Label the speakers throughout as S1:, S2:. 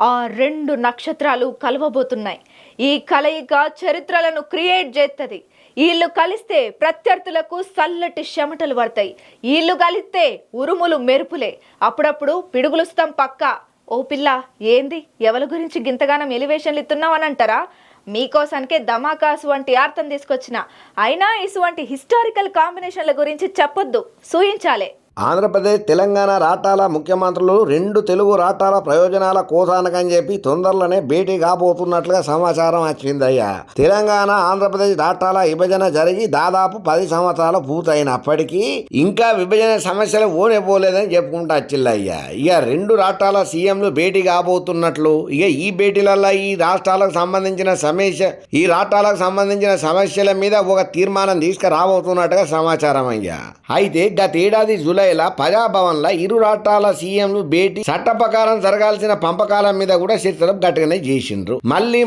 S1: ఆ రెండు నక్షత్రాలు కలవబోతున్నాయి. ఈ కలయిక చరిత్రలను క్రియేట్ చేస్తుంది. వీళ్ళు కలిస్తే ప్రత్యర్థులకు సల్లటి చెమటలు పడతాయి. వీళ్ళు కలిస్తే ఉరుములు మెరుపులే, అప్పుడప్పుడు పిడుగులుస్తాం పక్క. ఓ పిల్ల, ఏంది ఎవరి గురించి గింతగానం ఎలివేషన్లు ఇస్తున్నావు అని అంటారా? మీకోసానికే ధమాకాసు వంటి అర్థం తీసుకొచ్చిన. అయినా ఇటువంటి హిస్టారికల్ కాంబినేషన్ల గురించి చెప్పొద్దు, సూయించాలే.
S2: ఆంధ్రప్రదేశ్ తెలంగాణ రాష్ట్రాల ముఖ్యమంత్రులు రెండు తెలుగు రాష్ట్రాల ప్రయోజనాల కోసానికని చెప్పి తొందరలోనే భేటీ కాబోతున్నట్లుగా సమాచారం వచ్చిందయ్యా. తెలంగాణ ఆంధ్రప్రదేశ్ రాష్ట్రాల విభజన జరిగి దాదాపు 10 సంవత్సరాలు పూర్తయినప్పటికీ ఇంకా విభజన సమస్యలు ఓనేపోలేదని చెప్పుకుంటూ వచ్చిందయ్యా. ఇక రెండు రాష్ట్రాల సీఎంలు భేటీ కాబోతున్నట్లు, ఇక ఈ భేటీలలో ఈ రాష్ట్రాలకు సంబంధించిన సమస్యల మీద ఒక తీర్మానం తీసుకురాబోతున్నట్టుగా సమాచారం అయ్యా. అయితే గతేడాది జూలై ప్రజాభవన్లో ఇరు రాష్ట్రాల సీఎంలు భేటీ చట్ట ప్రకారం జరగాల్సిన పంపకాల మీద కూడా చర్చలు గట్టిగానే చేసిండ్రు.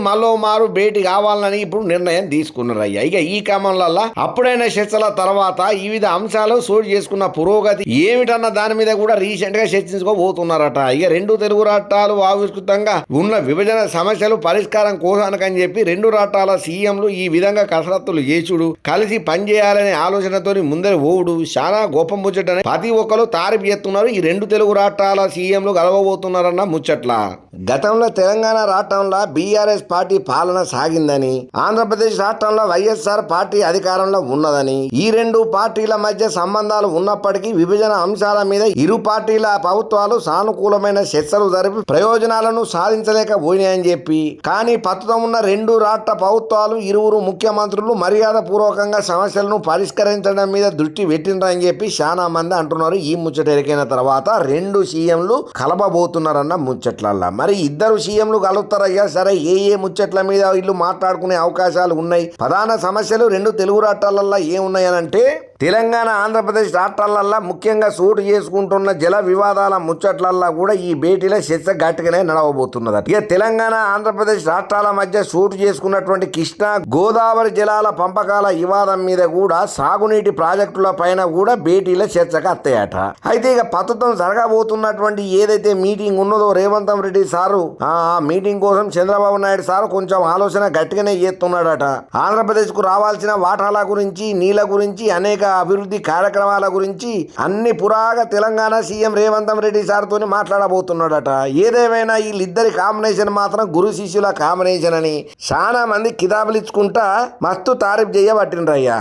S2: మరోమారు భేటీ కావాలని ఇప్పుడు నిర్ణయం తీసుకున్నారు అయ్యా. ఇక ఈ క్రమంలో అప్పుడైన చర్చల తర్వాత వివిధ అంశాలు చోటు చేసుకున్న పురోగతి ఏమిటన్న దాని మీద కూడా రీసెంట్ గా చర్చించుకోబోతున్నారట. ఇక రెండు తెలుగు రాష్ట్రాలు ఆవిష్కృతంగా ఉన్న విభజన సమస్యలు పరిష్కారం కోసానికని చెప్పి రెండు రాష్ట్రాల సీఎంలు ఈ విధంగా కసరత్తులు చేసుడు, కలిసి పనిచేయాలనే ఆలోచనతో ముందర ఓవుడు చాలా గొప్ప ముచ్చటని ప్రతి ఒక్కరు తారీఫ్ చేస్తున్నారు. ఈ రెండు తెలుగు రాష్ట్రాల సీఎంలు కలవబోతున్నారన్న ముచ్చట్ల. గతంలో తెలంగాణ రాష్ట్రంలో బీఆర్ఎస్ పార్టీ పాలన సాగిందని, ఆంధ్రప్రదేశ్ రాష్ట్రంలో వైఎస్ఆర్ పార్టీ అధికారంలో ఉన్నదని, ఈ రెండు పార్టీల మధ్య సంబంధాలు ఉన్నప్పటికీ విభజన అంశాల మీద ఇరు పార్టీల ప్రభుత్వాలు సానుకూలమైన చర్చలు జరిపి ప్రయోజనాలను సాధించలేకపోయినాయని చెప్పి, కానీ ప్రస్తుతం ఉన్న రెండు రాష్ట్ర ప్రభుత్వాలు ఇరువురు ముఖ్యమంత్రులు మర్యాద పూర్వకంగా సమస్యలను పరిష్కరించడం మీద దృష్టి పెట్టిండ్రని చెప్పి చాలా మంది అంటున్నారు. ఈ ముచ్చట ఎరికైన తర్వాత రెండు సీఎంలు కలపబోతున్నారన్న ముచ్చట్లల్లా. మరి ఇద్దరు సీఎంలు కలుస్తారయ్యా. సరే, ఏ ముచ్చట్ల మీద వీళ్ళు మాట్లాడుకునే అవకాశాలు ఉన్నాయి? ప్రధాన సమస్యలు రెండు తెలుగు రాష్ట్రాలల్లో ఏమున్నాయనంటే, తెలంగాణ ఆంధ్రప్రదేశ్ రాష్ట్రాలల్లో ముఖ్యంగా చోటు చేసుకుంటున్న జల వివాదాల ముచ్చట్లల్లా కూడా ఈ భేటీలో చర్చ గట్టిగానే నడవబోతున్నది. ఇక తెలంగాణ ఆంధ్రప్రదేశ్ రాష్ట్రాల మధ్య చోటు చేసుకున్నటువంటి కృష్ణా గోదావరి జలాల పంపకాల వివాదం మీద కూడా, సాగునీటి ప్రాజెక్టుల పైన కూడా భేటీలో చర్చకు వస్తాయట. అయితే ఇక ప్రస్తుతం జరగబోతున్నటువంటి ఏదైతే మీటింగ్ ఉన్నదో, రేవంత్ రెడ్డి సారు ఆ మీటింగ్ కోసం చంద్రబాబు నాయుడు సారు కొంచెం ఆలోచన గట్టిగానే చేస్తున్నాడట. ఆంధ్రప్రదేశ్ కు రావాల్సిన వాటాల గురించి, నీళ్ల గురించి, అనేక అభివృద్ధి కార్యక్రమాల గురించి అన్ని పురాగా తెలంగాణ సీఎం రేవంత్ రెడ్డి సార్తో మాట్లాడబోతున్నాడట. ఏదేమైనా వీళ్ళిద్దరి కాంబినేషన్ మాత్రం గురు శిష్యుల కాంబినేషన్ అని చాలా మంది కితాబులు ఇచ్చుకుంటా మస్తు తారీఫ్ చేయబట్టిండ్రయ్యా.